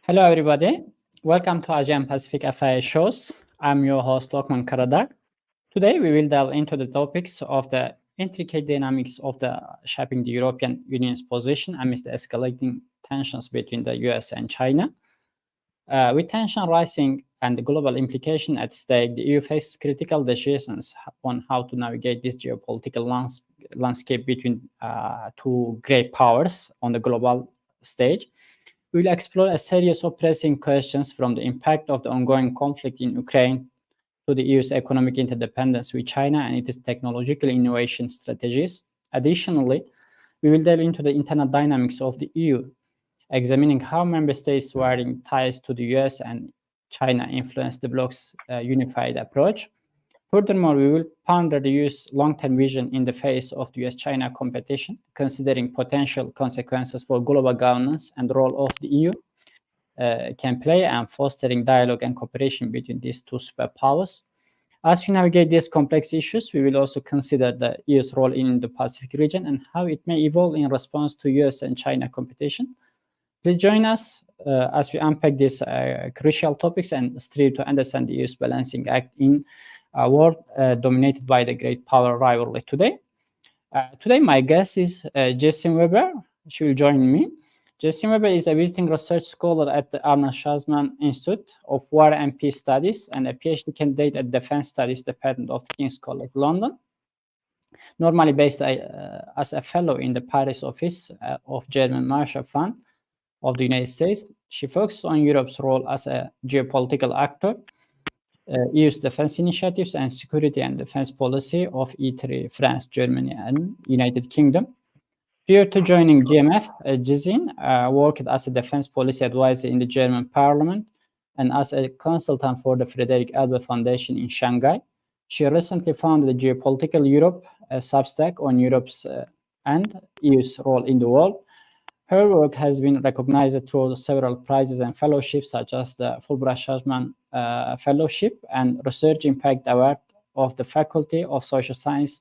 Hello, everybody. Welcome to Indo Pacific FIA shows. I'm your host, Lokman Karadag. Today, we will delve into the topics of the intricate dynamics of shaping the European Union's position amidst the escalating tensions between the US and China. With tension rising and the global implication at stake, the EU faces critical decisions on how to navigate this geopolitical landscape between two great powers on the global stage. We will explore a series of pressing questions from the impact of the ongoing conflict in Ukraine to the EU's economic interdependence with China and its technological innovation strategies. Additionally, we will delve into the internal dynamics of the EU, examining how member states' varying ties to the US and China influence the bloc's unified approach. Furthermore, we will ponder the EU's long-term vision in the face of the US-China competition, considering potential consequences for global governance and the role of the EU can play and fostering dialogue and cooperation between these two superpowers. As we navigate these complex issues, we will also consider the EU's role in the Pacific region and how it may evolve in response to US and China competition. Please join us as we unpack these crucial topics and strive to understand the EU's balancing act in a world dominated by the great power rivalry today. Today, my guest is Gesine Weber. She will join me. Gesine Weber is a visiting research scholar at the Arnold Schwarzman Institute of War and Peace Studies and a PhD candidate at Defense Studies Department of the King's College London. Normally based as a fellow in the Paris office of German Marshall Fund of the United States, she focuses on Europe's role as a geopolitical actor, EU's defense initiatives and security and defense policy of E3, France, Germany, and United Kingdom. Prior to joining GMF, Gesine worked as a defense policy advisor in the German parliament and as a consultant for the Frederick Ebel Foundation in Shanghai. She recently founded the Geopolitical Europe, a Substack on Europe's and EU's role in the world. Her work has been recognized through several prizes and fellowships, such as the Fulbright-Schwarzman Fellowship and Research Impact Award of the Faculty of Social Science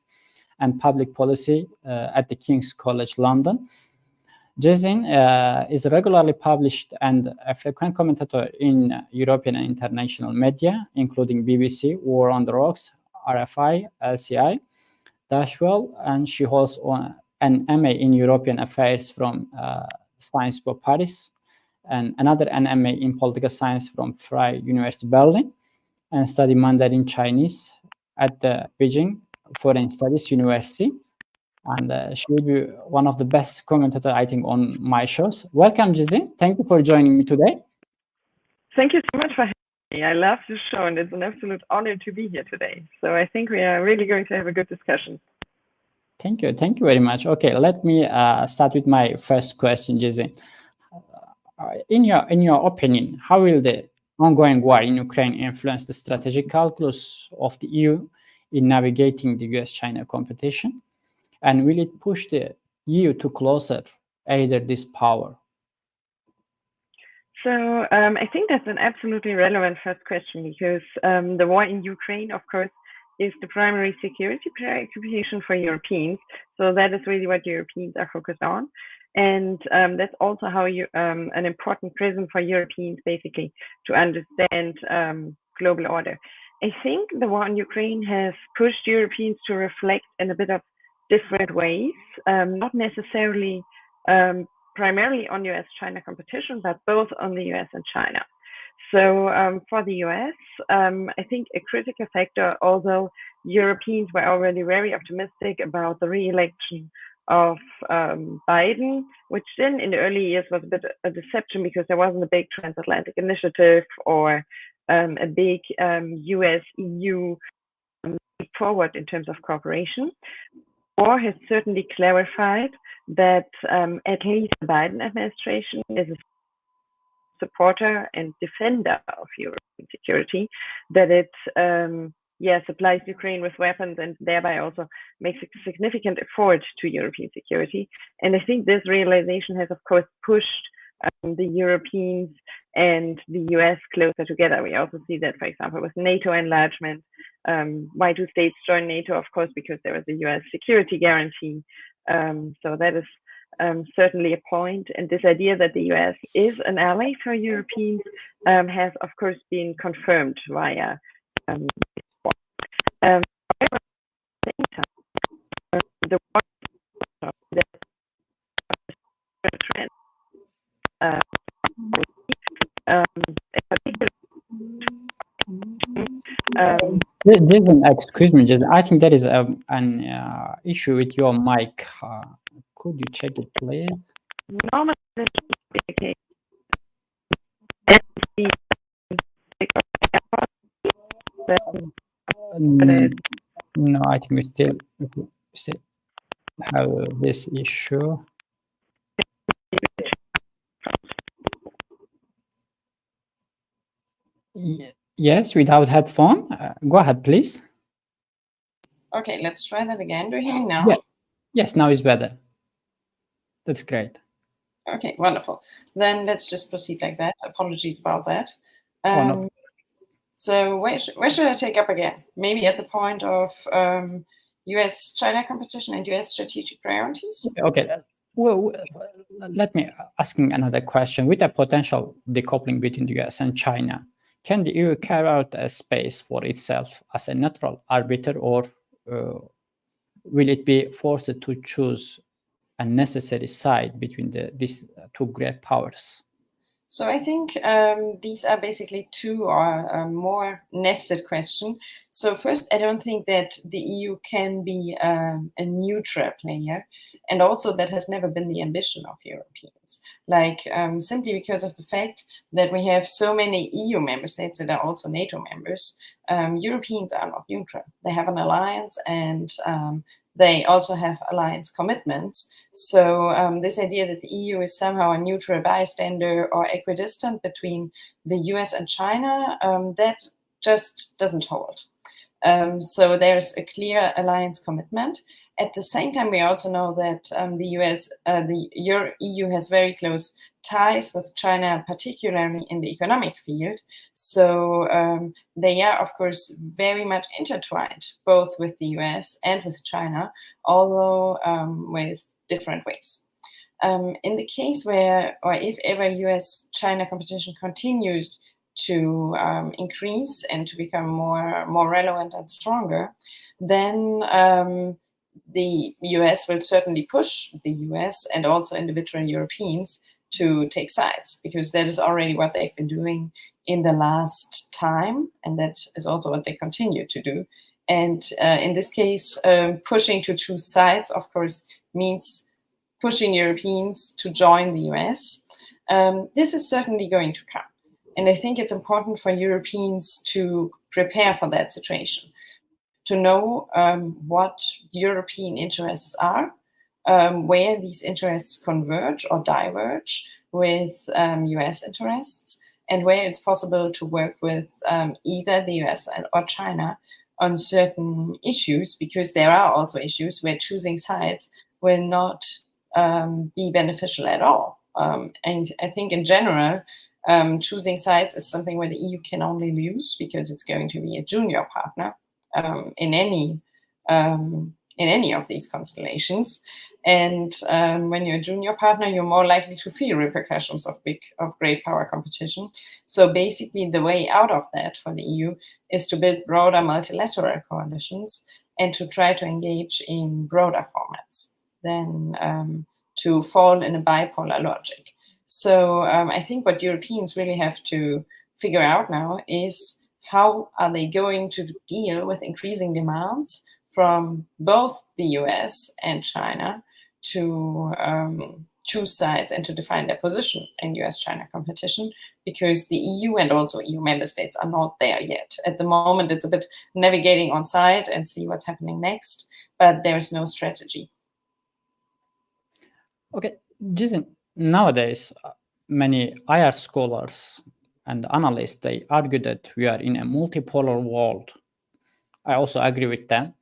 and Public Policy at the King's College London. Gesine is regularly published and a frequent commentator in European and international media, including BBC, War on the Rocks, RFI, LCI, Dashwell, and she holds an MA in European Affairs from Sciences Po Paris, and another MA in Political Science from Freie University Berlin, and studied Mandarin Chinese at the Beijing Foreign Studies University. And she will be one of the best commentators, I think, on my shows. Welcome, Gesine. Thank you for joining me today. Thank you so much for having me. I love this show, and it's an absolute honor to be here today. So I think we are really going to have a good discussion. Thank you. Thank you very much. Okay, let me start with my first question, Gesine. In your opinion, how will the ongoing war in Ukraine influence the strategic calculus of the EU in navigating the US-China competition? And will it push the EU to closer either this power? So I think that's an absolutely relevant first question, because the war in Ukraine, of course, is the primary security preoccupation for Europeans. So that is really what Europeans are focused on. And that's also how an important prism for Europeans, basically, to understand global order. I think the war in Ukraine has pushed Europeans to reflect in a bit of different ways, not necessarily primarily on US-China competition, but both on the US and China. So for the US, I think a critical factor, although Europeans were already very optimistic about the re-election of Biden, which then in the early years was a bit a deception because there wasn't a big transatlantic initiative or a big US-EU forward in terms of cooperation. War has certainly clarified that at least the Biden administration is a supporter and defender of European security, that it supplies Ukraine with weapons and thereby also makes a significant effort to European security. And I think this realization has, of course, pushed the Europeans and the US closer together. We also see that, for example, with NATO enlargement. Why do states join NATO? Of course, because there was a US security guarantee. So that is certainly a point. And this idea that the US is an ally for Europeans has, of course, been confirmed via however, at the same time, the trend Jason, excuse me, Jason. I think there is an issue with your mic. Could you check it, please? normally no, I think we still have this issue. Yes, without headphone. Go ahead, please. Okay, let's try that again. Do you hear me now? Yeah. Yes, now it's better. That's great. Okay, wonderful. Then let's just proceed like that. Apologies about that. No. So where should I take up again? Maybe at the point of US-China competition and US strategic priorities? Okay. Well, let me asking another question. With a potential decoupling between the US and China, can the EU carve out a space for itself as a neutral arbiter, or will it be forced to choose a necessary side between these two great powers? So I think these are basically two or more nested questions. So first, I don't think that the EU can be a neutral player. And also that has never been the ambition of Europeans. Like simply because of the fact that we have so many EU member states that are also NATO members, Europeans are not neutral. They have an alliance, and they also have alliance commitments. So this idea that the EU is somehow a neutral bystander or equidistant between the US and China, that just doesn't hold. So there's a clear alliance commitment. At the same time, we also know that the EU has very close ties with China, particularly in the economic field. So they are, of course, very much intertwined, both with the US and with China, although with different ways. In the case where, or if ever US-China competition continues to increase and to become more relevant and stronger, then the US will certainly push the US and also individual Europeans to take sides, because that is already what they've been doing in the last time, and that is also what they continue to do. And in this case, pushing to choose sides, of course, means pushing Europeans to join the US. This is certainly going to come. And I think it's important for Europeans to prepare for that situation, to know what European interests are, where these interests converge or diverge with US interests, and where it's possible to work with either the US or China on certain issues, because there are also issues where choosing sides will not be beneficial at all. And I think in general, choosing sides is something where the EU can only lose, because it's going to be a junior partner in any of these constellations. And when you're a junior partner, you're more likely to feel repercussions of great power competition. So basically, the way out of that for the EU is to build broader multilateral coalitions and to try to engage in broader formats than to fall in a bipolar logic. So I think what Europeans really have to figure out now is how are they going to deal with increasing demands from both the US and China to choose sides and to define their position in US-China competition, because the EU and also EU member states are not there yet. At the moment, it's a bit navigating on side and see what's happening next, but there is no strategy. Okay, Gesine, nowadays, many IR scholars and analysts, they argue that we are in a multipolar world. I also agree with them.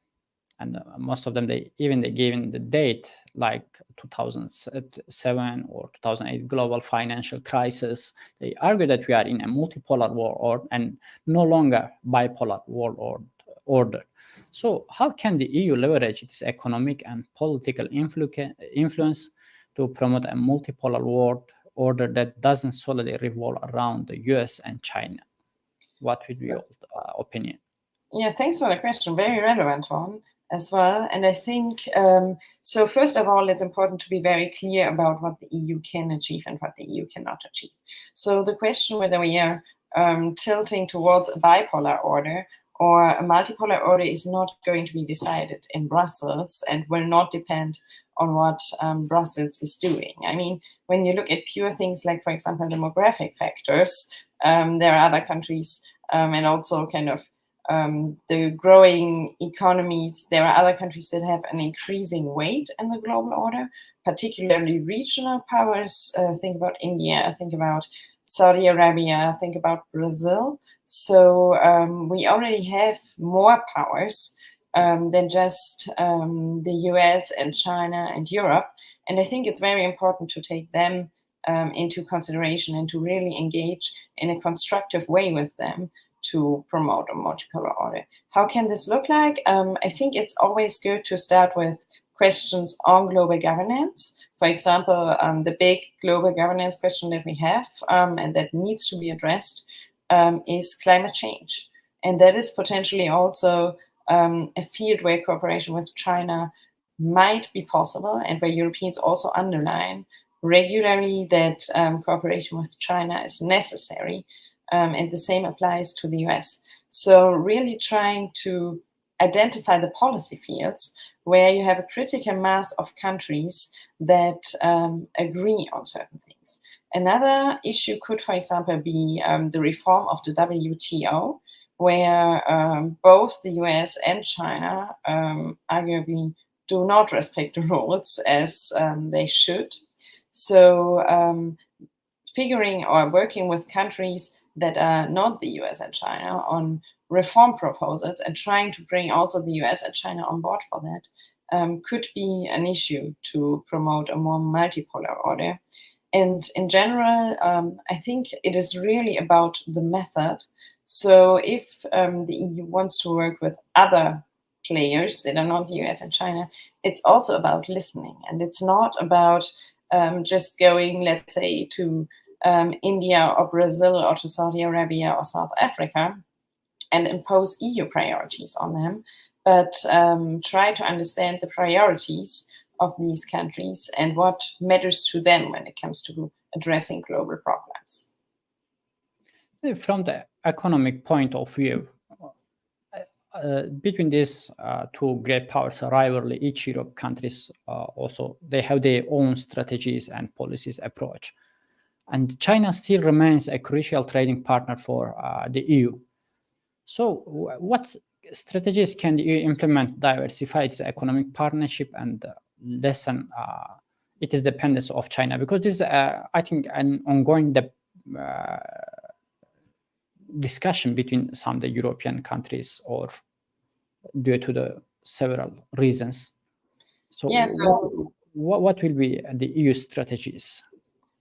And most of them, they gave the date like 2007 or 2008 global financial crisis. They argue that we are in a multipolar world and no longer bipolar world order. So how can the EU leverage its economic and political influence to to promote a multipolar world order that doesn't solely revolve around the US and China? What would be your opinion? Yeah, thanks for the question. Very relevant one as well. And I think, so first of all, it's important to be very clear about what the EU can achieve and what the EU cannot achieve. So the question whether we are tilting towards a bipolar order or a multipolar order is not going to be decided in Brussels and will not depend on what Brussels is doing. I mean, when you look at pure things like, for example, demographic factors, there are other countries and also kind of the growing economies, there are other countries that have an increasing weight in the global order, particularly regional powers. Think about India, think about Saudi Arabia, think about Brazil. So we already have more powers than just the US and China and Europe. And I think it's very important to take them into consideration and to really engage in a constructive way with them to promote a multipolar order. How can this look like? I think it's always good to start with questions on global governance. For example, the big global governance question that we have and that needs to be addressed is climate change. And that is potentially also a field where cooperation with China might be possible and where Europeans also underline regularly that cooperation with China is necessary. And the same applies to the US. So really trying to identify the policy fields where you have a critical mass of countries that agree on certain things. Another issue could, for example, be the reform of the WTO, where both the US and China arguably do not respect the rules as they should. So figuring or working with countries that are not the US and China on reform proposals and trying to bring also the US and China on board for that could be an issue to promote a more multipolar order. And in general, I think it is really about the method. So if the EU wants to work with other players that are not the US and China, it's also about listening. And it's not about just going, let's say, to India or Brazil or to Saudi Arabia or South Africa and impose EU priorities on them, but try to understand the priorities of these countries and what matters to them when it comes to addressing global problems. From the economic point of view, between these two great powers, rivalry, each Europe countries also, they have their own strategies and policies approach. And China still remains a crucial trading partner for the EU. So what strategies can the EU implement to diversify its economic partnership and lessen its dependence of China? Because this is, I think, an ongoing discussion between some of the European countries or due to the several reasons. So, yeah, what will be the EU strategies?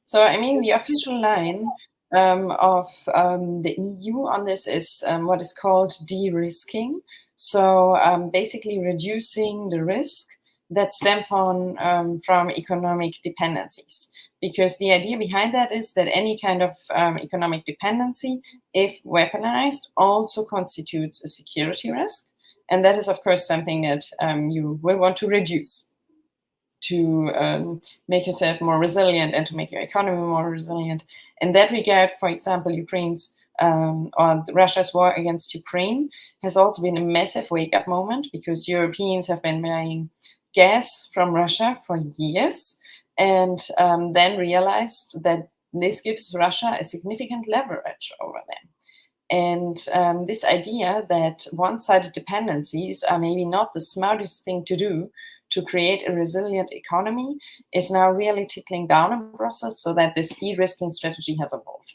So, I mean, the official line of the EU on this is what is called de-risking. So basically reducing the risk that stem from economic dependencies. Because the idea behind that is that any kind of economic dependency, if weaponized, also constitutes a security risk. And that is, of course, something that you will want to reduce to make yourself more resilient and to make your economy more resilient. In that regard, for example, Ukraine's or Russia's war against Ukraine has also been a massive wake-up moment because Europeans have been buying gas from Russia for years and then realized that this gives Russia a significant leverage over them. And this idea that one-sided dependencies are maybe not the smartest thing to do to create a resilient economy is now really tickling down in Brussels so that this de-risking strategy has evolved.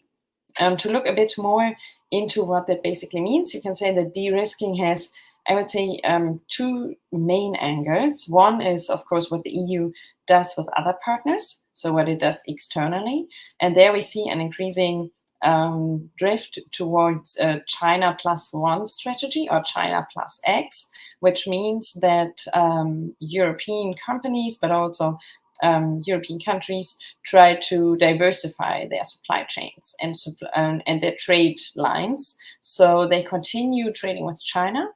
To look a bit more into what that basically means, you can say that de-risking has, I would say, two main angles. One is, of course, what the EU does with other partners, so what it does externally. And there we see an increasing drift towards a China plus one strategy or China plus X, which means that European companies, but also European countries try to diversify their supply chains and their trade lines. So they continue trading with China,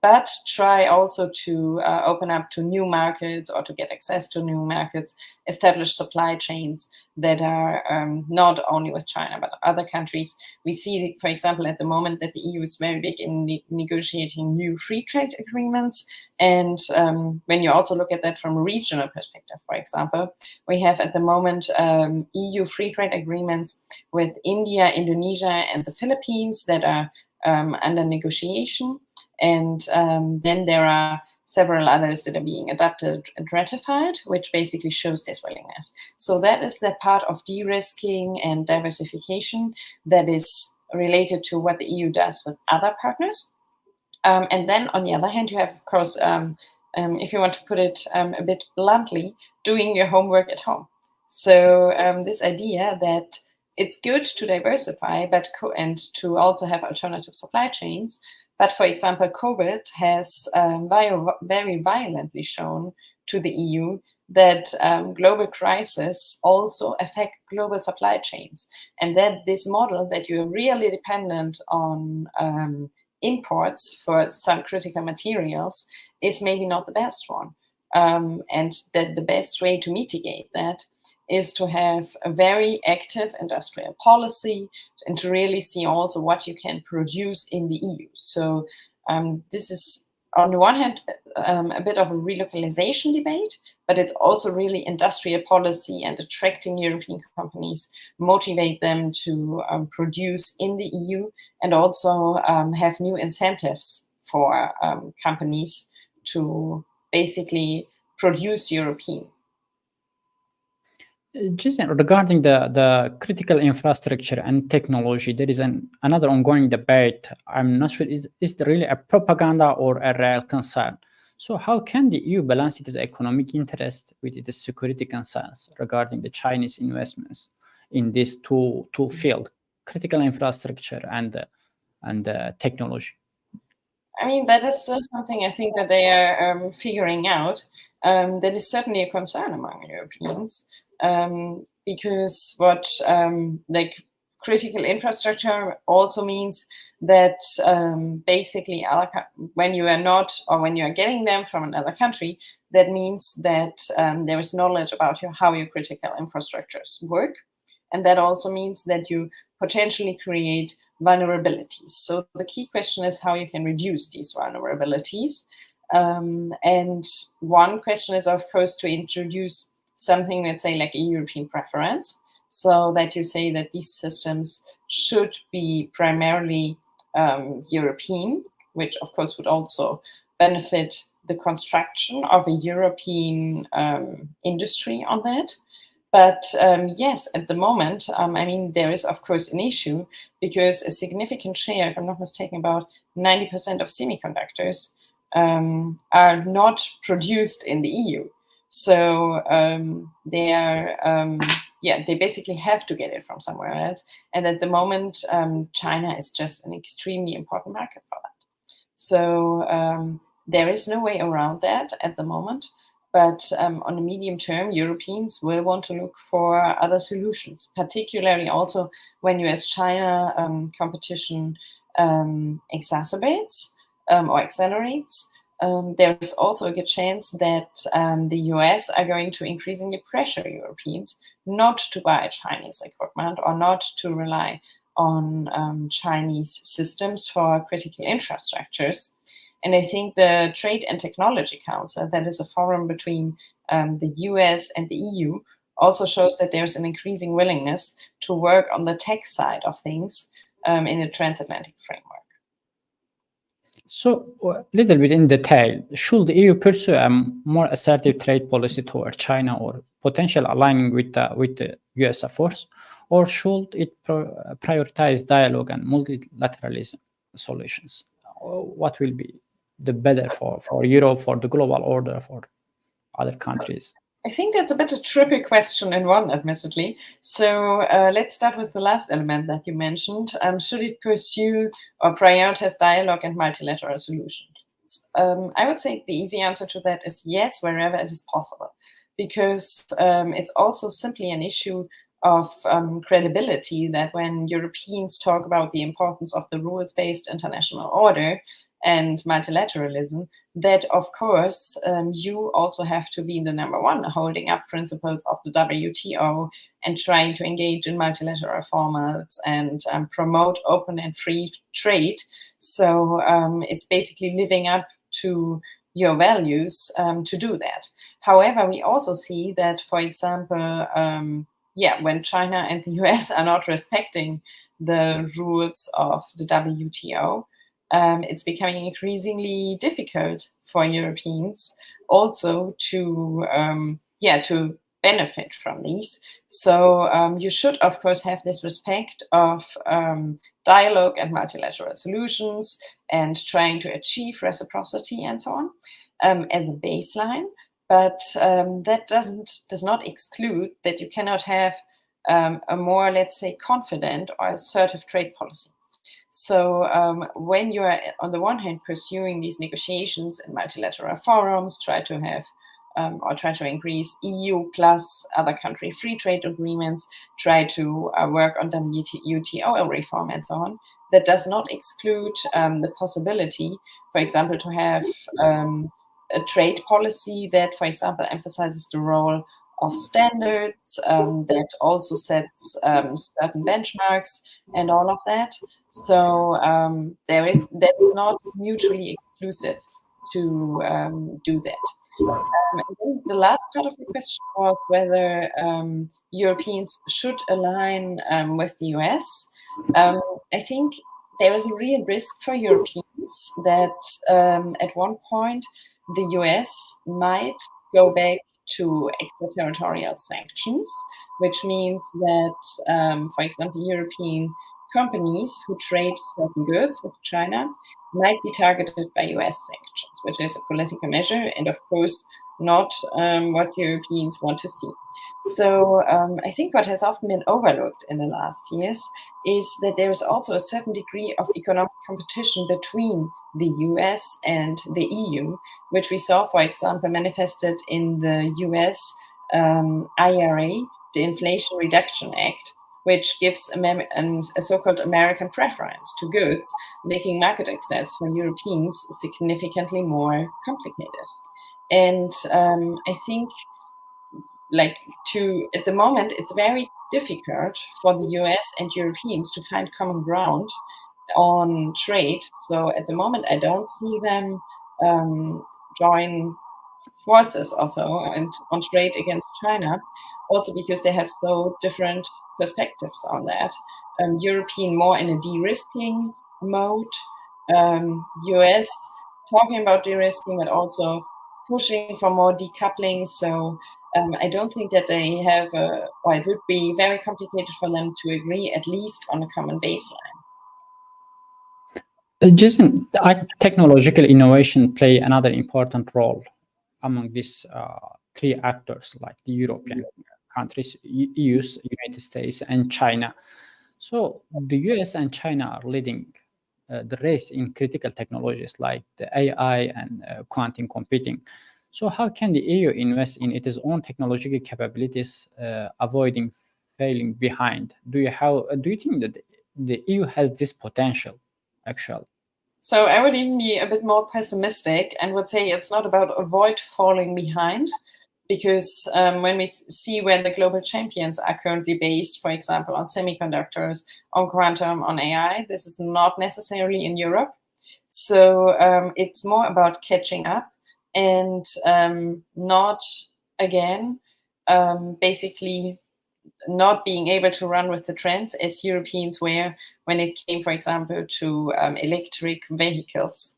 but try also to open up to new markets or to get access to new markets, establish supply chains that are not only with China, but other countries. We see, for example, at the moment that the EU is very big in negotiating new free trade agreements. And when you also look at that from a regional perspective, for example, we have at the moment EU free trade agreements with India, Indonesia, and the Philippines that are under negotiation. And then there are several others that are being adopted and ratified, which basically shows this willingness. So that is the part of de-risking and diversification that is related to what the EU does with other partners. And then on the other hand, you have, of course, if you want to put it a bit bluntly, doing your homework at home. So this idea that it's good to diversify, and to also have alternative supply chains. But for example, COVID has very violently shown to the EU that global crises also affect global supply chains, and that this model that you're really dependent on imports for some critical materials is maybe not the best one. And that the best way to mitigate that is to have a very active industrial policy and to really see also what you can produce in the EU. So this is, on the one hand, a bit of a relocalization debate, but it's also really industrial policy and attracting European companies, motivate them to produce in the EU, and also have new incentives for companies to basically produce European. Gesine, regarding the critical infrastructure and technology, there is another ongoing debate. I'm not sure, is it really a propaganda or a real concern? So how can the EU balance its economic interest with its security concerns regarding the Chinese investments in these two fields, critical infrastructure and technology? I mean, that is something I think that they are figuring out. That is certainly a concern among Europeans, because what like critical infrastructure also means that basically when you are not, or when you are getting them from another country, that means that there is knowledge about how your critical infrastructures work. And that also means that you potentially create vulnerabilities. So the key question is how you can reduce these vulnerabilities. And one question is, of course, to introduce something, let's say, like a European preference, so that you say that these systems should be primarily European, which of course would also benefit the construction of a European industry on that. But yes, at the moment, I mean, there is, of course, an issue because a significant share, if I'm not mistaken, about 90% of semiconductors are not produced in the EU. So they are, they basically have to get it from somewhere else. And at the moment, China is just an extremely important market for that. So there is no way around that at the moment. But on the medium term, Europeans will want to look for other solutions, particularly also when US-China competition exacerbates or accelerates. There is also a good chance that the US are going to increasingly pressure Europeans not to buy Chinese equipment or not to rely on Chinese systems for critical infrastructures. And I think the Trade and Technology Council, that is a forum between the US and the EU, also shows that there's an increasing willingness to work on the tech side of things in a transatlantic framework. So a little bit in detail, should the EU pursue a more assertive trade policy toward China or potential aligning with the US efforts, or should it prioritize dialogue and multilateralism solutions? What will be the better for Europe, for the global order, for other countries? I think that's a bit a tricky question in one, admittedly. So let's start with the last element that you mentioned. Should it pursue or prioritize dialogue and multilateral solutions? I would say the easy answer to that is yes, wherever it is possible. because it's also simply an issue of credibility, that when Europeans talk about the importance of the rules-based international order and multilateralism, that of course you also have to be the number one holding up principles of the WTO and trying to engage in multilateral formats and promote open and free trade. So it's basically living up to your values to do that. However, we also see that, for example, when China and the US are not respecting the rules of the WTO, it's becoming increasingly difficult for Europeans also to benefit from these. So you should, of course, have this respect of dialogue and multilateral solutions and trying to achieve reciprocity and so on as a baseline. But that does not exclude that you cannot have a more, let's say, confident or assertive trade policy. So when you are, on the one hand, pursuing these negotiations in multilateral forums, try to increase EU plus other country free trade agreements, try to work on WTO reform and so on, that does not exclude the possibility, for example, to have a trade policy that, for example, emphasizes the role of standards, that also sets certain benchmarks and all of that. So that is not mutually exclusive to do that. And then the last part of the question was whether Europeans should align with the US. I think there is a real risk for Europeans that at one point the US might go back to extraterritorial sanctions, which means that, for example, European companies who trade certain goods with China might be targeted by US sanctions, which is a political measure and, of course, not what Europeans want to see. So I think what has often been overlooked in the last years is that there is also a certain degree of economic competition between the US and the EU, which we saw, for example, manifested in the US IRA, the Inflation Reduction Act, which gives a so-called American preference to goods, making market access for Europeans significantly more complicated. And I think, at the moment, it's very difficult for the US and Europeans to find common ground on trade. So at the moment, I don't see them join forces also and on trade against China, also because they have so different perspectives on that. European more in a de-risking mode, US talking about de-risking, but also pushing for more decoupling. So I don't think that they have, or it would be very complicated for them to agree at least on a common baseline. Gesine, technological innovation play another important role among these three actors, like the European countries, EUs, United States, and China. So the US and China are leading the race in critical technologies like the AI and quantum computing. So how can the EU invest in its own technological capabilities, avoiding failing behind? Do you think that the EU has this potential, actually? So I would even be a bit more pessimistic and would say it's not about avoid falling behind, because when we see where the global champions are currently based, for example, on semiconductors, on quantum, on AI, this is not necessarily in Europe. So it's more about catching up and not, again, basically not being able to run with the trends as Europeans were when it came, for example, to electric vehicles,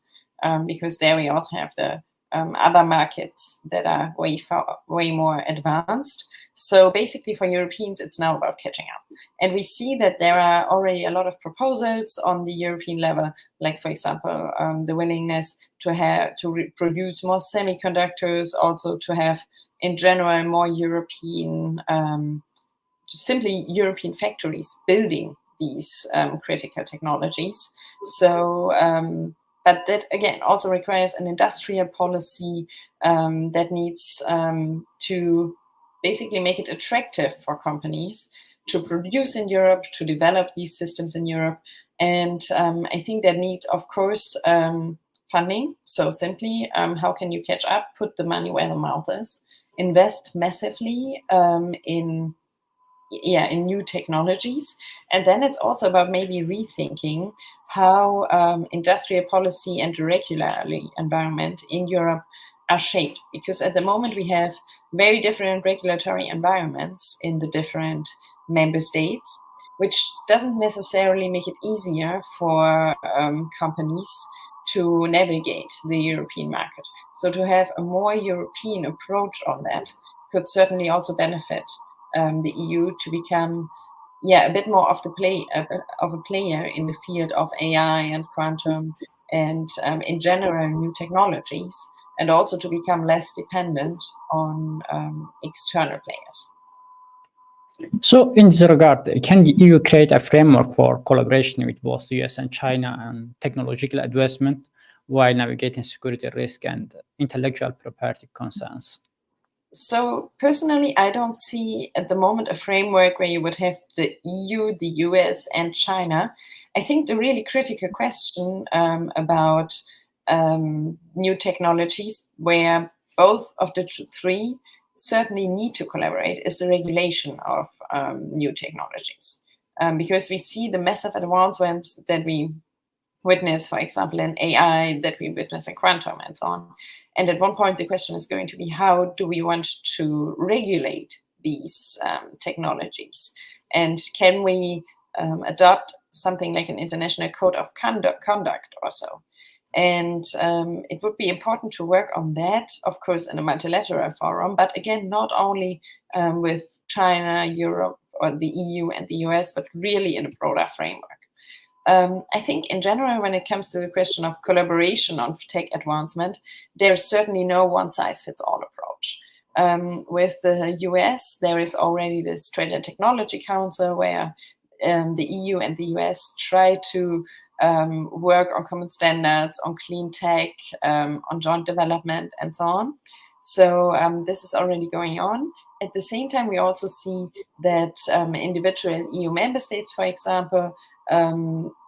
because there we also have the other markets that are way more advanced. So basically for Europeans, it's now about catching up. And we see that there are already a lot of proposals on the European level, like, for example, the willingness to produce more semiconductors, also to have, in general, more European, simply European factories building these critical technologies. So, but that again also requires an industrial policy that needs to basically make it attractive for companies to produce in Europe, to develop these systems in Europe. And I think that needs, of course, funding. So simply, how can you catch up, put the money where the mouth is, invest massively in new technologies. And then it's also about maybe rethinking how industrial policy and regulatory environment in Europe are shaped. Because at the moment we have very different regulatory environments in the different member states, which doesn't necessarily make it easier for companies to navigate the European market. So to have a more European approach on that could certainly also benefit the EU to become a bit more of a player in the field of AI and quantum and in general new technologies, and also to become less dependent on external players. So in this regard, can the EU create a framework for collaboration with both the US and China and technological advancement while navigating security risk and intellectual property concerns? So personally, I don't see at the moment a framework where you would have the EU, the US, and China. I think the really critical question about new technologies, where both of the three certainly need to collaborate, is the regulation of new technologies. Because we see the massive advancements that we witness, for example, in AI, that we witness in quantum and so on. And at one point, the question is going to be, how do we want to regulate these technologies? And can we adopt something like an international code of conduct or so? And it would be important to work on that, of course, in a multilateral forum, but again, not only with China, Europe, or the EU and the US, but really in a broader framework. I think in general, when it comes to the question of collaboration on tech advancement, there's certainly no one-size-fits-all approach. With the US, there is already this Trade and Technology Council where the EU and the US try to work on common standards, on clean tech, on joint development, and so on. So this is already going on. At the same time, we also see that individual EU member states, for example,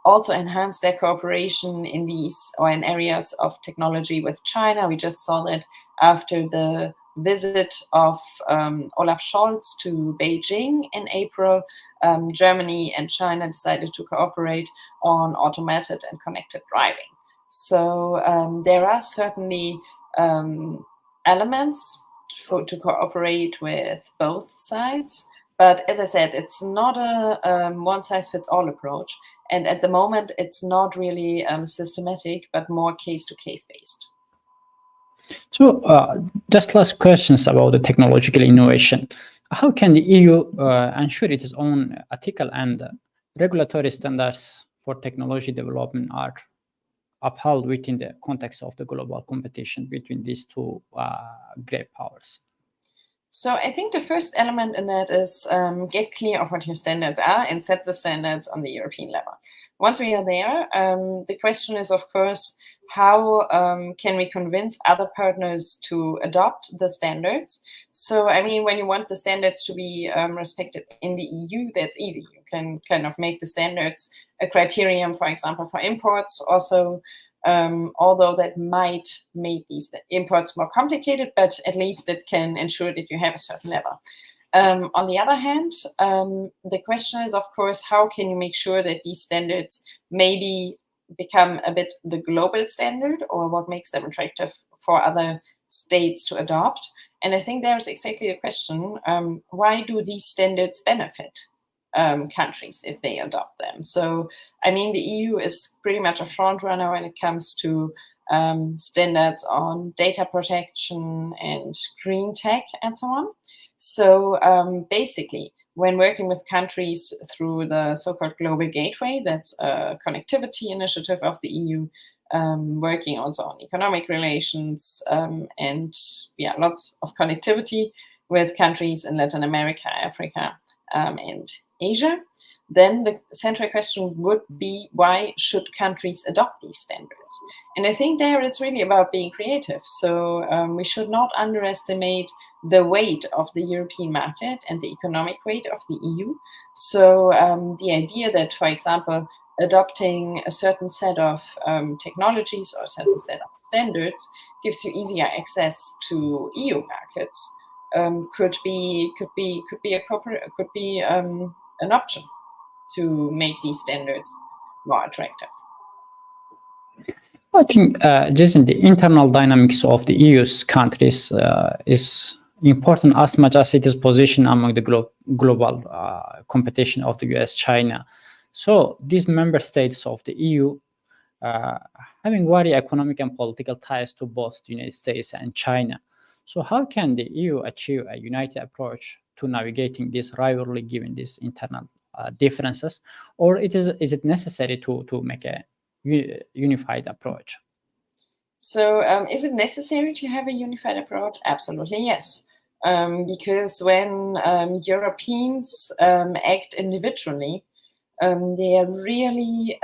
also enhance their cooperation in these or in areas of technology with China. We just saw that after the visit of Olaf Scholz to Beijing in April, Germany and China decided to cooperate on automated and connected driving. So there are certainly elements to cooperate with both sides. But as I said, it's not a one-size-fits-all approach. And at the moment, it's not really systematic, but more case-to-case based. So just last questions about the technological innovation. How can the EU ensure its own ethical and regulatory standards for technology development are upheld within the context of the global competition between these two great powers? So I think the first element in that is get clear of what your standards are and set the standards on the European level. Once we are there, the question is, of course, how can we convince other partners to adopt the standards? So, I mean, when you want the standards to be respected in the EU, that's easy. You can kind of make the standards a criterion, for example, for imports also. Although that might make these imports more complicated, but at least that can ensure that you have a certain level. On the other hand, the question is, of course, how can you make sure that these standards maybe become a bit the global standard, or what makes them attractive for other states to adopt? And I think there's exactly the question, why do these standards benefit countries if they adopt them? So, I mean, the EU is pretty much a front runner when it comes to standards on data protection and green tech and so on. So basically, when working with countries through the so-called Global Gateway, that's a connectivity initiative of the EU, working also on economic relations and lots of connectivity with countries in Latin America, Africa, and Asia, then the central question would be, why should countries adopt these standards? And I think there it's really about being creative. So we should not underestimate the weight of the European market and the economic weight of the EU. So the idea that, for example, adopting a certain set of technologies or a certain set of standards gives you easier access to EU markets could be an option to make these standards more attractive. I think, Gesine, the internal dynamics of the EU's countries is important as much as it is positioned among the global competition of the US, China. So these member states of the EU having very economic and political ties to both the United States and China. So how can the EU achieve a united approach to navigating this rivalry given these internal differences? Or is it necessary to make a unified approach? So is it necessary to have a unified approach? Absolutely, yes. Because when Europeans act individually, they are really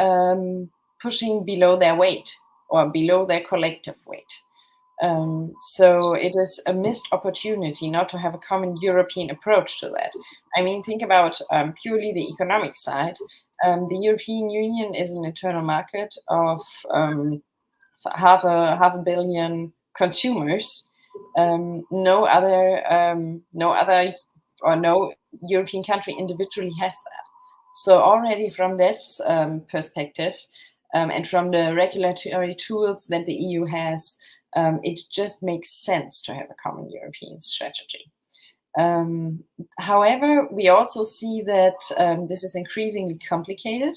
pushing below their weight or below their collective weight. So it is a missed opportunity not to have a common European approach to that. I mean, think about purely the economic side. The European Union is an internal market of half a billion consumers. No European country individually has that. So already from this perspective, and from the regulatory tools that the EU has, it just makes sense to have a common European strategy. However, we also see that this is increasingly complicated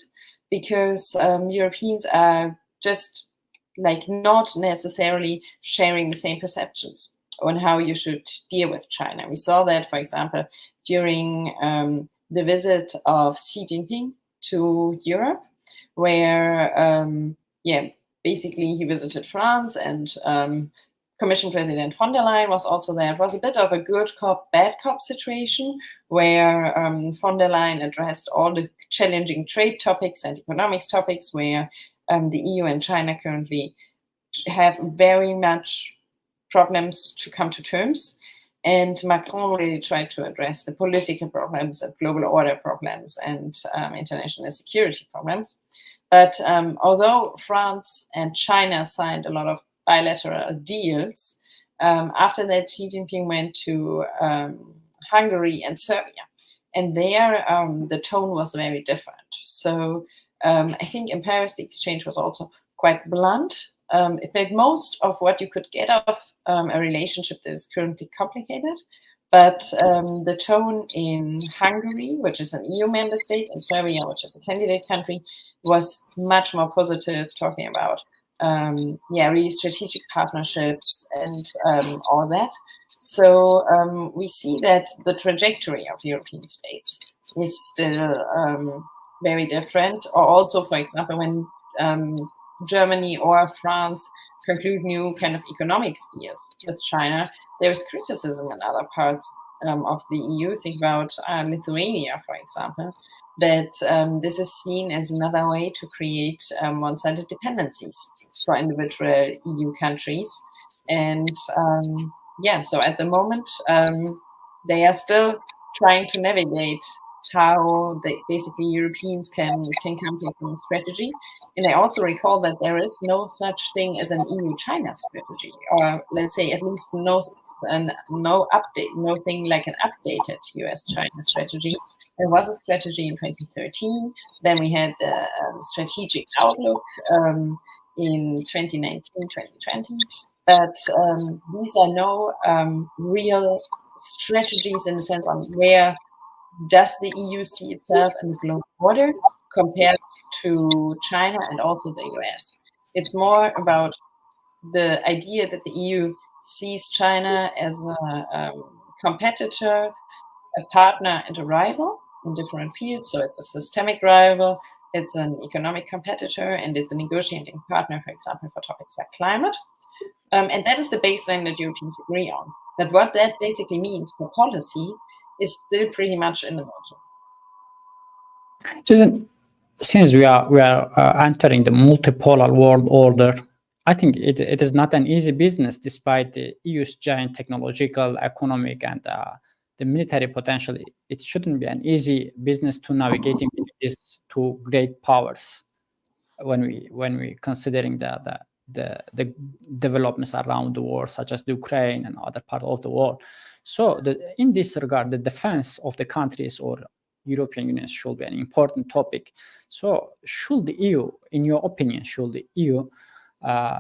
because Europeans are just not necessarily sharing the same perceptions on how you should deal with China. We saw that, for example, during the visit of Xi Jinping to Europe, where, basically he visited France and Commission President von der Leyen was also there. It was a bit of a good cop, bad cop situation where von der Leyen addressed all the challenging trade topics and economics topics where the EU and China currently have very much problems to come to terms. And Macron really tried to address the political problems and global order problems and international security problems. But although France and China signed a lot of bilateral deals, after that Xi Jinping went to Hungary and Serbia. And there the tone was very different. So I think in Paris the exchange was also quite blunt. It made most of what you could get out of a relationship that is currently complicated. But the tone in Hungary, which is an EU member state, and Serbia, which is a candidate country, was much more positive, talking about really strategic partnerships and all that. So we see that the trajectory of European states is still very different. Or also, for example, when Germany or France conclude new kind of economic deals with China, there is criticism in other parts of the EU. Think about Lithuania, for example, that this is seen as another way to create one-sided dependencies for individual EU countries. And so at the moment, they are still trying to navigate how basically Europeans can come to a strategy. And I also recall that there is no such thing as an EU-China strategy, or let's say at least nothing like an updated US-China strategy. There was a strategy in 2013. Then we had the strategic outlook in 2019, 2020. But these are no real strategies in the sense of where does the EU see itself in the global order compared to China and also the US. It's more about the idea that the EU sees China as a competitor, a partner, and a rival in different fields. So it's a systemic rival, it's an economic competitor, and it's a negotiating partner, for example, for topics like climate. And that is the baseline that Europeans agree on. But what that basically means for policy is still pretty much in the making. Since we are entering the multipolar world order, I think it is not an easy business, despite the EU's giant technological, economic, and the military potential. It shouldn't be an easy business to navigate into these two great powers when we considering the developments around the world, such as the Ukraine and other part of the world. So in this regard, the defense of the countries or European Union should be an important topic. So should the EU, in your opinion, should the EU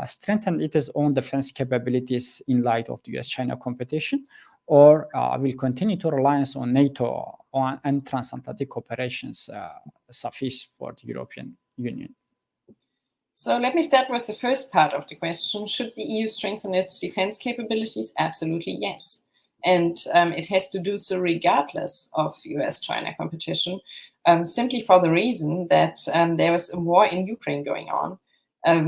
strengthen its own defense capabilities in light of the US-China competition, or will continue to rely on NATO and transatlantic operations suffice for the European Union? So let me start with the first part of the question. Should the EU strengthen its defense capabilities? Absolutely, yes. And it has to do so regardless of US-China competition, simply for the reason that there is a war in Ukraine going on,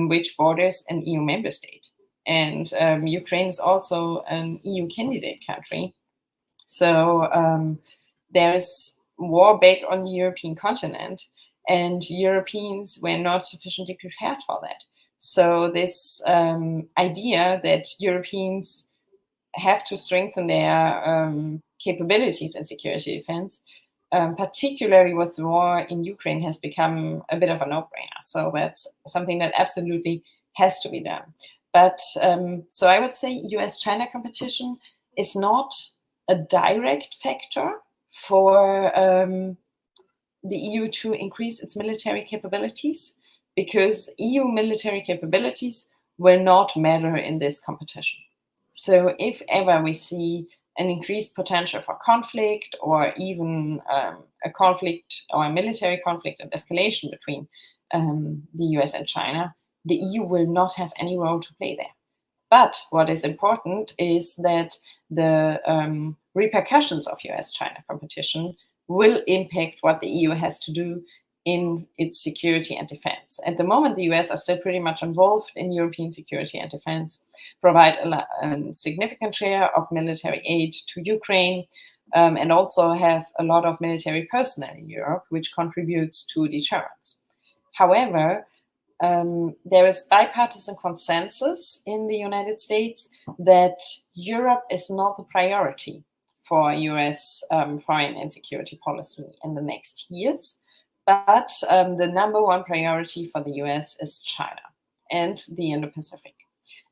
which borders an EU member state. And Ukraine is also an EU candidate country. So there is war back on the European continent, and Europeans were not sufficiently prepared for that. So this idea that Europeans have to strengthen their capabilities in security defense, particularly with the war in Ukraine, has become a bit of a no-brainer. So that's something that absolutely has to be done. But so I would say US-China competition is not a direct factor for the EU to increase its military capabilities, because EU military capabilities will not matter in this competition. So if ever we see an increased potential for conflict, or even a conflict or a military conflict and escalation between the US and China, the EU will not have any role to play there. But what is important is that the repercussions of US-China competition will impact what the EU has to do in its security and defense. At the moment, the US are still pretty much involved in European security and defense, provide a significant share of military aid to Ukraine, and also have a lot of military personnel in Europe, which contributes to deterrence. However, there is bipartisan consensus in the United States that Europe is not the priority for US foreign and security policy in the next years. But the number one priority for the US is China and the Indo Pacific.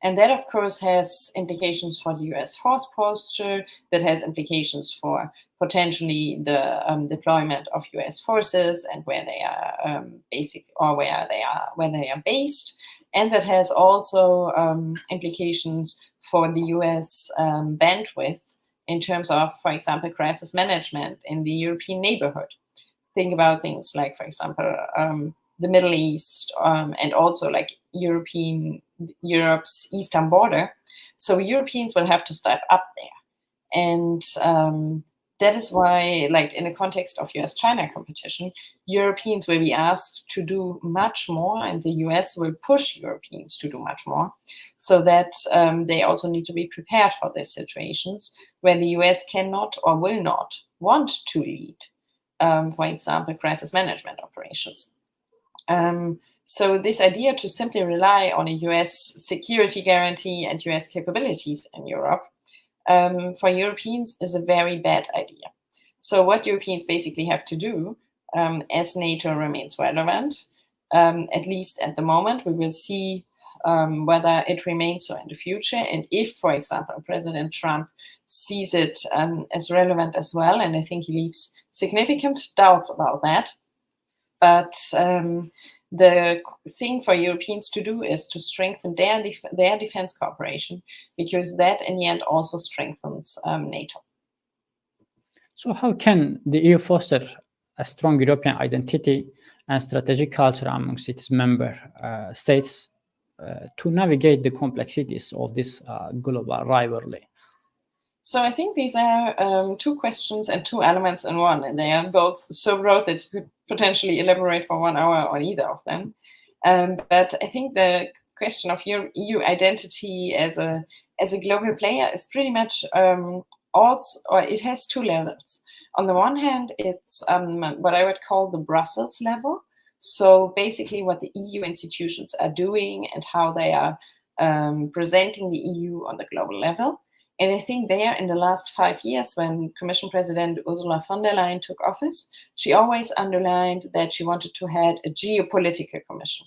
And that, of course, has implications for the US force posture, that has implications for potentially the deployment of US forces and where they are where they are based. And that has also implications for the US bandwidth in terms of, for example, crisis management in the European neighborhood. Think about things like, for example, the Middle East, and also like Europe's eastern border. So Europeans will have to step up there. And that is why, like in the context of US-China competition, Europeans will be asked to do much more, and the US will push Europeans to do much more, so that they also need to be prepared for these situations where the US cannot or will not want to lead, for example, crisis management operations. So this idea to simply rely on a US security guarantee and US capabilities in Europe for Europeans is a very bad idea. So what Europeans basically have to do, as NATO remains relevant, at least at the moment, we will see whether it remains so in the future. And if, for example, President Trump sees it as relevant as well, and I think he leaves significant doubts about that. But the thing for Europeans to do is to strengthen their defense cooperation, because that in the end also strengthens NATO. So how can the EU foster a strong European identity and strategic culture amongst its member states to navigate the complexities of this global rivalry? So I think these are two questions and two elements in one, and they are both so broad that you could potentially elaborate for 1 hour on either of them. But I think the question of EU identity as a global player is pretty much also, or it has two levels. On the one hand, it's what I would call the Brussels level. So basically what the EU institutions are doing and how they are presenting the EU on the global level. And I think there in the last 5 years, when Commission President Ursula von der Leyen took office, she always underlined that she wanted to head a geopolitical commission.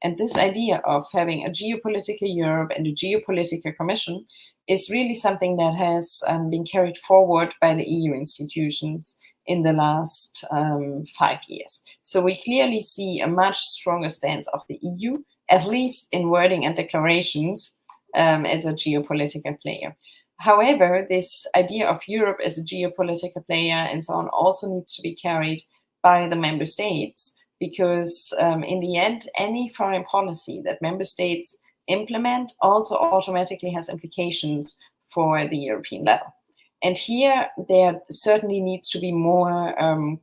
And this idea of having a geopolitical Europe and a geopolitical commission is really something that has been carried forward by the EU institutions in the last 5 years. So we clearly see a much stronger stance of the EU, at least in wording and declarations, as a geopolitical player. However, this idea of Europe as a geopolitical player and so on also needs to be carried by the member states, because in the end, any foreign policy that member states implement also automatically has implications for the European level. And here, there certainly needs to be more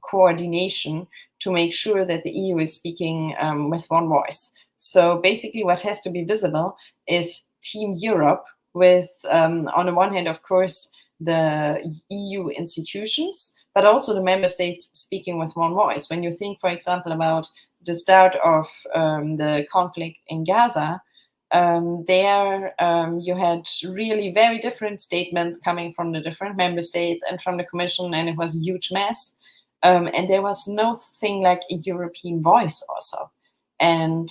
coordination to make sure that the EU is speaking with one voice. So basically what has to be visible is Team Europe with, on the one hand, of course, the EU institutions, but also the member states speaking with one voice. When you think, for example, about the start of the conflict in Gaza, there you had really very different statements coming from the different member states and from the Commission, and it was a huge mess. And there was nothing like a European voice also. And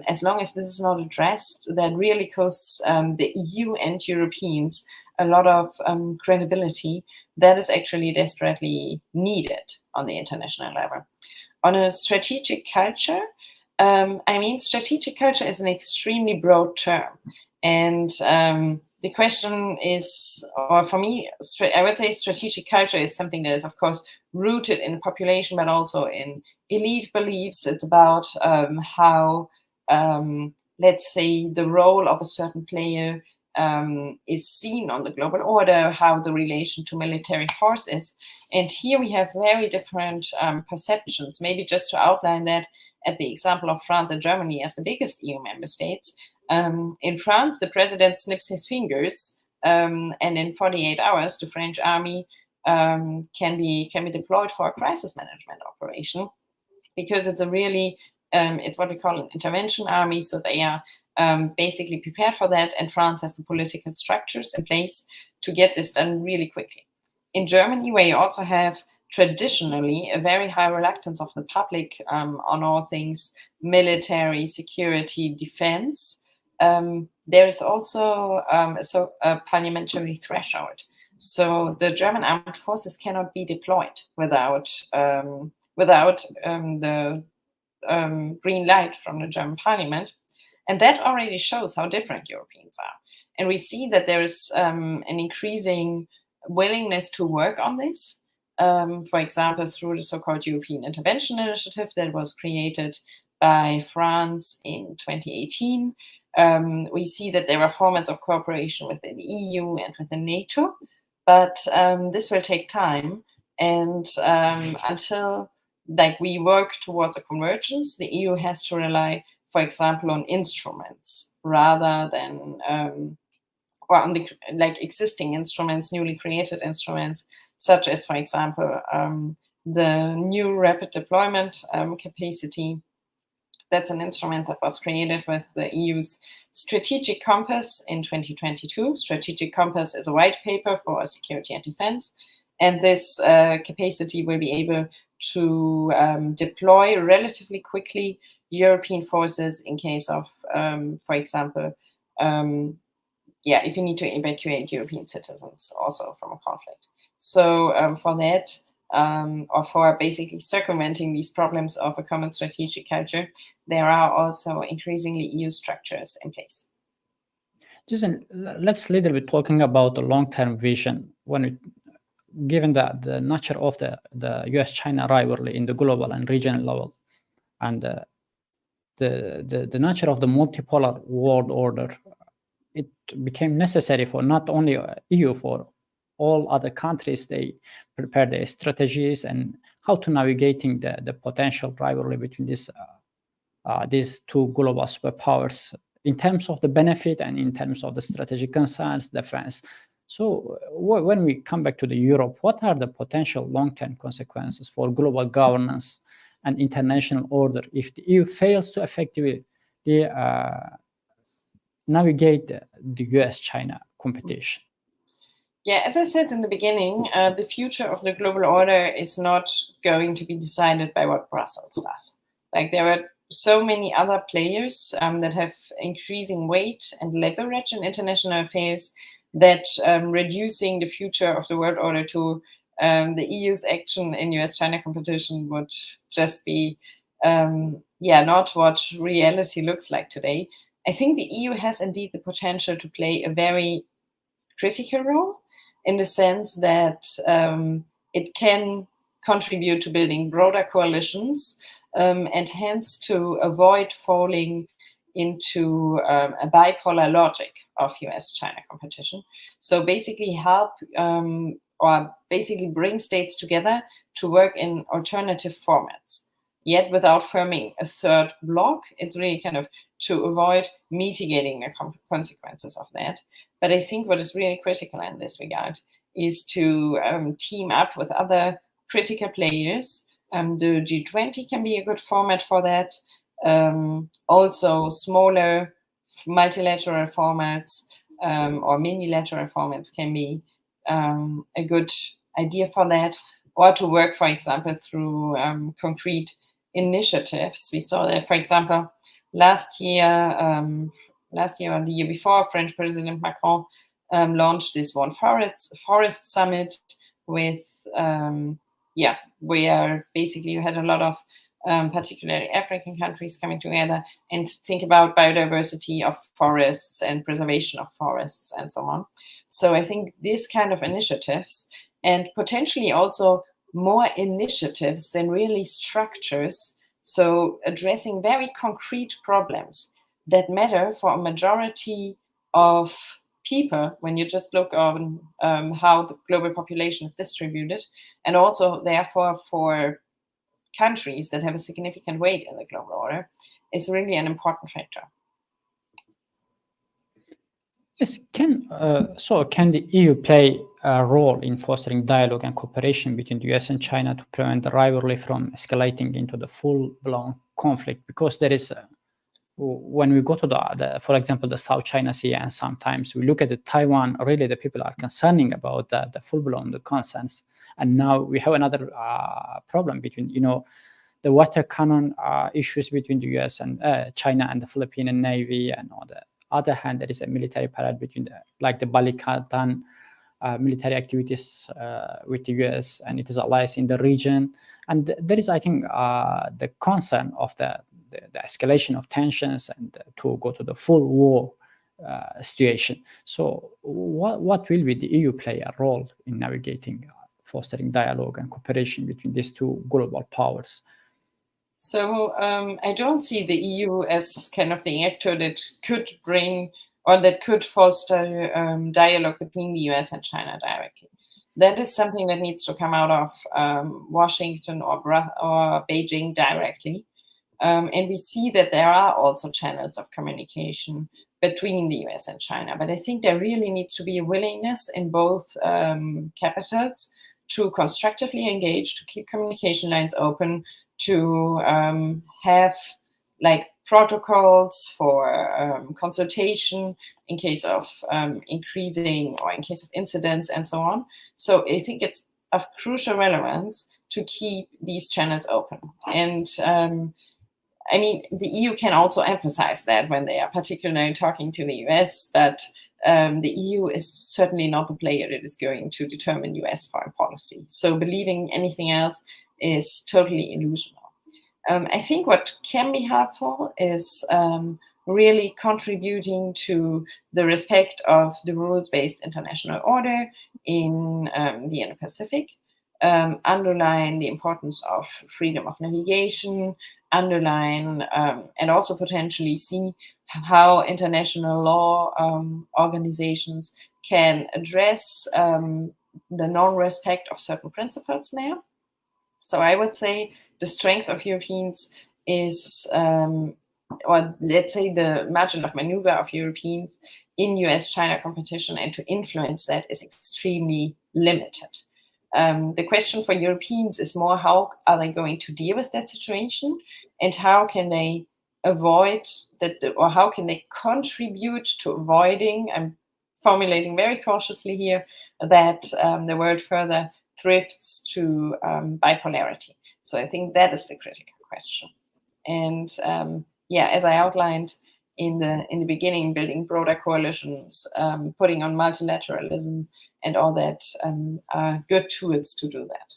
as long as this is not addressed, that really costs the EU and Europeans a lot of credibility that is actually desperately needed on the international level. On a strategic culture, I mean, strategic culture is an extremely broad term. And the question is, or for me, I would say strategic culture is something that is, of course, rooted in the population, but also in elite beliefs. It's about how, let's say, the role of a certain player is seen on the global order, how the relation to military force is. And here we have very different perceptions. Maybe just to outline that at the example of France and Germany as the biggest EU member states. In France, the president snips his fingers, and in 48 hours, the French army can be deployed for a crisis management operation, because it's a really, it's what we call an intervention army. So they are basically prepared for that, and France has the political structures in place to get this done really quickly. In Germany, where you also have traditionally a very high reluctance of the public on all things military, security, defense, there is also a parliamentary threshold. So the German armed forces cannot be deployed without the green light from the German parliament. And that already shows how different Europeans are. And we see that there is an increasing willingness to work on this. For example, through the so-called European Intervention Initiative that was created by France in 2018. We see that there are formats of cooperation within the EU and within NATO, but this will take time. And until we work towards a convergence, the EU has to rely, for example, on instruments rather than or on the existing instruments, newly created instruments, such as, for example, the new rapid deployment capacity. That's an instrument that was created with the EU's Strategic Compass in 2022. Strategic Compass is a white paper for security and defense. And this capacity will be able to deploy relatively quickly European forces in case of, for example, if you need to evacuate European citizens also from a conflict. So for that, or for basically circumventing these problems of a common strategic culture, there are also increasingly EU structures in place. Gesine, let's a little bit talking about the long-term vision. Given that the nature of the US-China rivalry in the global and regional level, and the nature of the multipolar world order, it became necessary for not only EU, for all other countries. They prepare their strategies and how to navigating the potential rivalry between these two global superpowers in terms of the benefit and in terms of the strategic concerns, defense. So when we come back to the Europe, what are the potential long-term consequences for global governance and international order if the EU fails to effectively navigate the US-China competition? Yeah, as I said in the beginning, the future of the global order is not going to be decided by what Brussels does. Like, there are so many other players that have increasing weight and leverage in international affairs that reducing the future of the world order to the EU's action in US-China competition would just be, not what reality looks like today. I think the EU has indeed the potential to play a very critical role, in the sense that it can contribute to building broader coalitions and hence to avoid falling into a bipolar logic of US-China competition. So basically help or basically bring states together to work in alternative formats, yet without forming a third bloc. It's really kind of to avoid mitigating the consequences of that. But I think what is really critical in this regard is to team up with other critical players. The G20 can be a good format for that. Also, smaller multilateral formats or minilateral formats can be a good idea for that, or to work, for example, through concrete initiatives. We saw that, for example, last year or the year before, French President Macron launched this One Forest Summit with, where basically you had a lot of particularly African countries coming together and think about biodiversity of forests and preservation of forests and so on. So I think this kind of initiatives, and potentially also more initiatives than really structures, so addressing very concrete problems that matter for a majority of people when you just look on how the global population is distributed, and also therefore for countries that have a significant weight in the global order, is really an important factor. Yes, can the EU play a role in fostering dialogue and cooperation between the US and China to prevent the rivalry from escalating into the full-blown conflict? Because there is, when we go to for example, the South China Sea, and sometimes we look at the Taiwan, really the people are concerning about the full-blown concerns. And now we have another problem between, the water cannon issues between the US and China and the Philippine Navy, and on the other hand, there is a military parade between the Balikatan military activities with the US and its allies in the region. And there is, I think, the concern of the escalation of tensions and to go to the full war situation. So what will be the EU play a role in navigating, fostering dialogue and cooperation between these two global powers? So I don't see the EU as kind of the actor that could bring or that could foster dialogue between the US and China directly. That is something that needs to come out of Washington or Beijing directly. And we see that there are also channels of communication between the US and China. But I think there really needs to be a willingness in both capitals to constructively engage, to keep communication lines open, to have protocols for consultation in case of increasing or in case of incidents and so on. So I think it's of crucial relevance to keep these channels open. And the EU can also emphasize that when they are particularly talking to the US, but the EU is certainly not the player that is going to determine US foreign policy. So believing anything else is totally illusional. I think what can be helpful is really contributing to the respect of the rules-based international order in the Indo Pacific, underline the importance of freedom of navigation, underline and also potentially see how international law organizations can address the non-respect of certain principles there. So I would say the strength of Europeans is, or let's say the margin of maneuver of Europeans in US-China competition and to influence that is extremely limited. The question for Europeans is more, how are they going to deal with that situation, and how can they avoid that, or how can they contribute to avoiding, I'm formulating very cautiously here, that the world further drifts to bipolarity. So I think that is the critical question. And as I outlined in the beginning, building broader coalitions, putting on multilateralism, and all that are good tools to do that.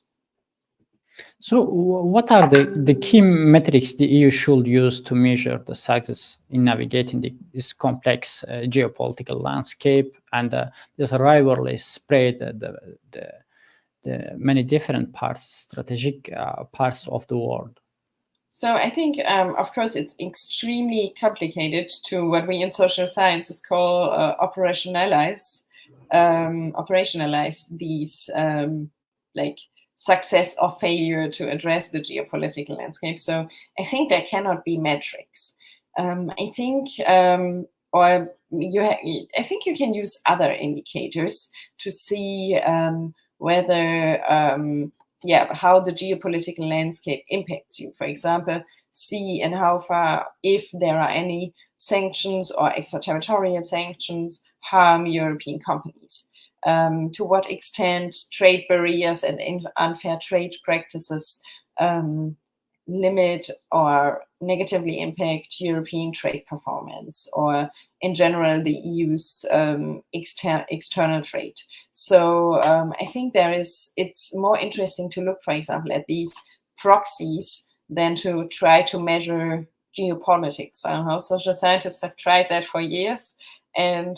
So what are the key metrics the EU should use to measure the success in navigating this complex geopolitical landscape and this rivalry spread the many different parts, strategic parts of the world? So I think, of course, it's extremely complicated to what we in social sciences call operationalize these like success or failure to address the geopolitical landscape. So I think there cannot be metrics. I think, I think you can use other indicators to see whether how the geopolitical landscape impacts you. For example, see in how far, if there are any sanctions or extraterritorial sanctions, harm European companies. To what extent trade barriers and unfair trade practices limit or negatively impact European trade performance, or in general the EU's external trade. So I think it's more interesting to look, for example, at these proxies than to try to measure geopolitics. Social scientists have tried that for years, and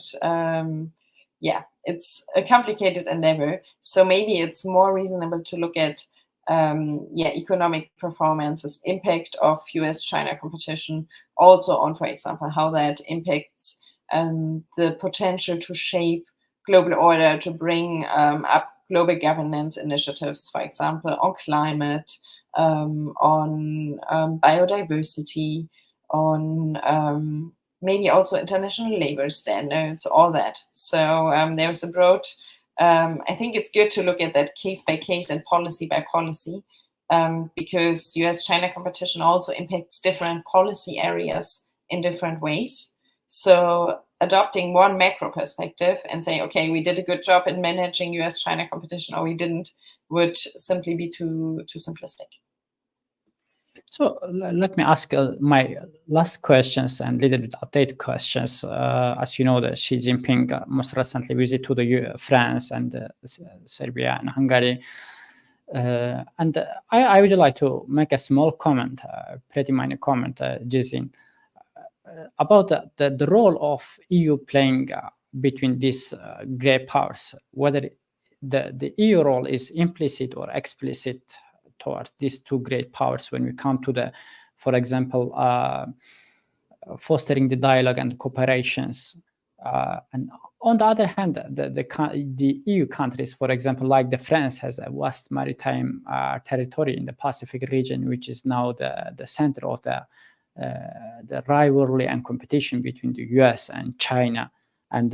it's a complicated endeavor. So maybe it's more reasonable to look at economic performances, impact of US-China competition, also on, for example, how that impacts the potential to shape global order, to bring up global governance initiatives, for example, on climate, on biodiversity, on maybe also international labor standards, all that. So there's a broad, I think it's good to look at that case by case and policy by policy, because US-China competition also impacts different policy areas in different ways. So adopting one macro perspective and saying, okay, we did a good job in managing US-China competition, or we didn't, would simply be too simplistic. So let me ask my last questions and little bit update questions. As you know, that Xi Jinping most recently visited to the France and Serbia and Hungary. And I would like to make a small comment, pretty minor comment, Gesine, about the role of EU playing between these great powers, whether the EU role is implicit or explicit towards these two great powers when we come to for example, fostering the dialogue and cooperations. And on the other hand, the EU countries, for example, like the France, has a vast maritime territory in the Pacific region, which is now the center of the rivalry and competition between the US and China, and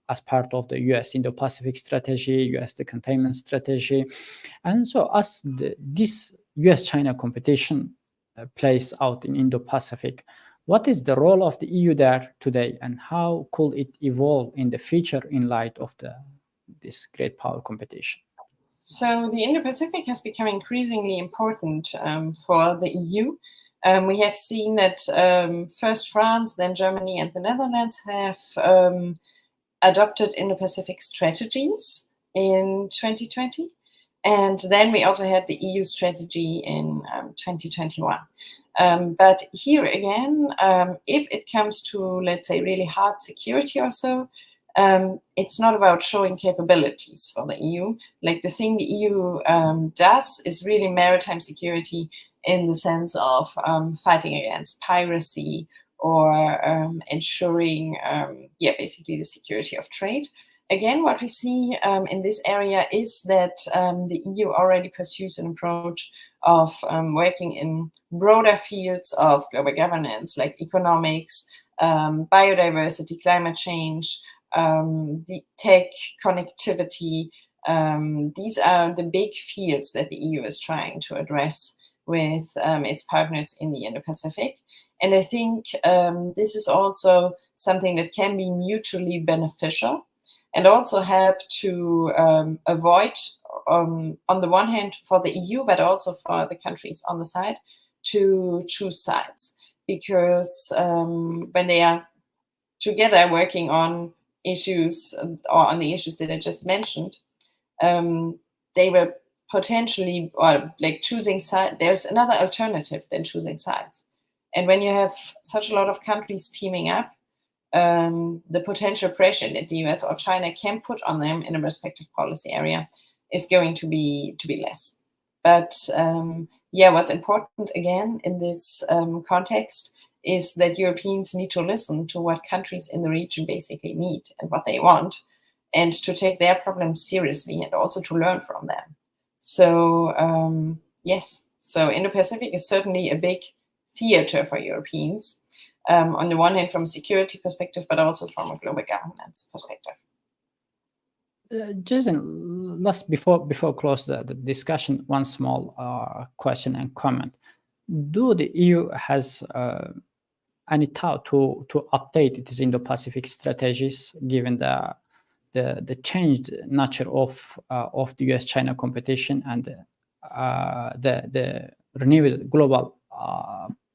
as part of the US Indo Pacific strategy, US the containment strategy. And so as this US China competition plays out in Indo Pacific, what is the role of the EU there today, and how could it evolve in the future in light of this great power competition? So the Indo Pacific has become increasingly important for the EU. We have seen that first France, then Germany and the Netherlands have adopted Indo-Pacific strategies in 2020. And then we also had the EU strategy in 2021. But here again, if it comes to, let's say, really hard security or so, it's not about showing capabilities for the EU. Like, the thing the EU does is really maritime security in the sense of fighting against piracy, or ensuring, basically the security of trade. Again, what we see in this area is that the EU already pursues an approach of working in broader fields of global governance, like economics, biodiversity, climate change, the tech, connectivity. These are the big fields that the EU is trying to address with its partners in the Indo Pacific. And I think this is also something that can be mutually beneficial and also help to avoid, on the one hand, for the EU, but also for the countries on the side, to choose sides. Because when they are together working on issues, or on the issues that I just mentioned, they were potentially, or like choosing sides. There's another alternative than choosing sides. And when you have such a lot of countries teaming up, the potential pressure that the US or China can put on them in a respective policy area is going to be less. But yeah, what's important again in this context is that Europeans need to listen to what countries in the region basically need and what they want, and to take their problems seriously and also to learn from them. So yes, so Indo-Pacific is certainly a big theater for Europeans, on the one hand from a security perspective, but also from a global governance perspective. Gesine, last before close the discussion, one small question and comment. Do the EU has any thought to update its Indo-Pacific strategies given the changed nature of the US-China competition and the renewed global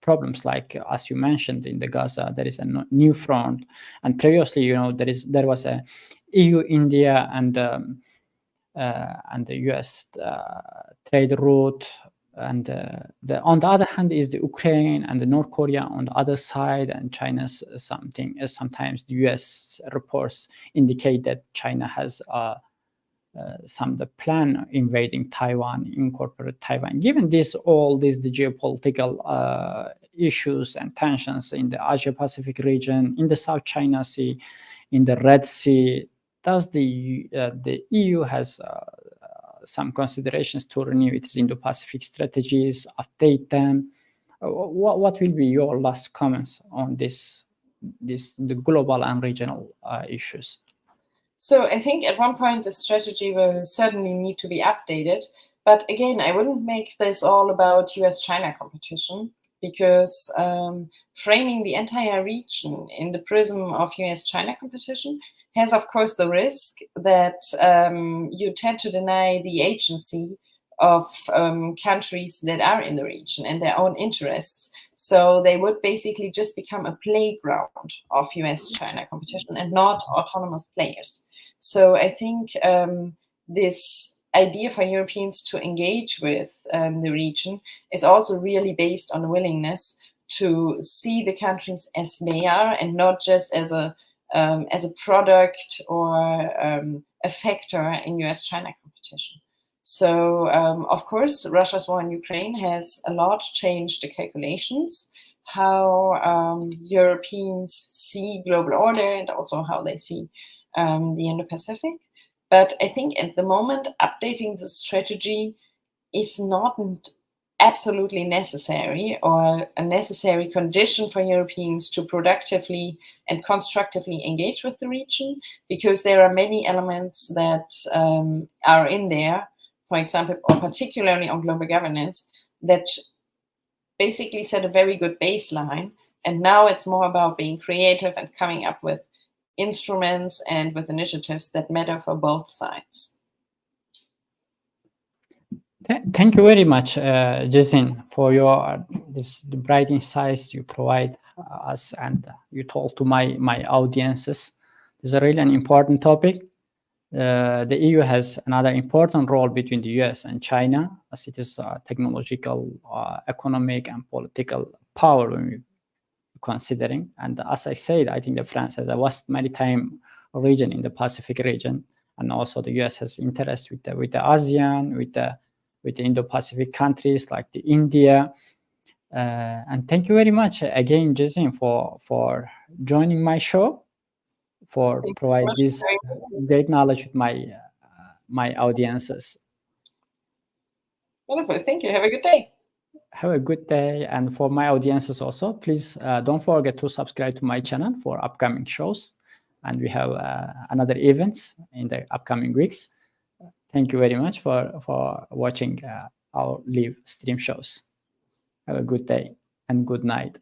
problems, like as you mentioned in the Gaza, there is a new front, and previously, there was a EU, India, and the US trade route, and on the other hand is the Ukraine and the North Korea on the other side, and China's sometimes the US reports indicate that China has the plan invading Taiwan, incorporate Taiwan. Given the geopolitical issues and tensions in the Asia Pacific region, in the South China Sea, in the Red Sea, does the EU has some considerations to renew its Indo-Pacific strategies, update them? What will be your last comments on the global and regional issues? So I think at one point the strategy will certainly need to be updated. But again, I wouldn't make this all about US-China competition, because framing the entire region in the prism of US-China competition has, of course, the risk that you tend to deny the agency of countries that are in the region and their own interests. So they would basically just become a playground of US-China competition and not autonomous players. So I think this idea for Europeans to engage with the region is also really based on a willingness to see the countries as they are, and not just as a product or a factor in US-China competition. So, of course, Russia's war in Ukraine has a lot changed the calculations, how Europeans see global order and also how they see the Indo-Pacific. But I think at the moment, updating the strategy is not absolutely necessary or a necessary condition for Europeans to productively and constructively engage with the region, because there are many elements that are in there, for example, or particularly on global governance, that basically set a very good baseline. And now it's more about being creative and coming up with instruments and with initiatives that matter for both sides. Thank you very much, Gesine, for the bright insights you provide us and you told to my audiences. This is really an important topic. The EU has another important role between the US and China, as it is technological, economic, and political power when we're considering. And as I said, I think that France has a vast maritime region in the Pacific region, and also the US has interest with the ASEAN, with the Indo-Pacific countries like the India. And thank you very much again, Gesine, for joining my show, for providing this great knowledge with my audiences. Wonderful. Thank you. Have a good day. Have a good day. And for my audiences also, please don't forget to subscribe to my channel for upcoming shows. And we have another events in the upcoming weeks. Thank you very much for watching our live stream shows. Have a good day and good night.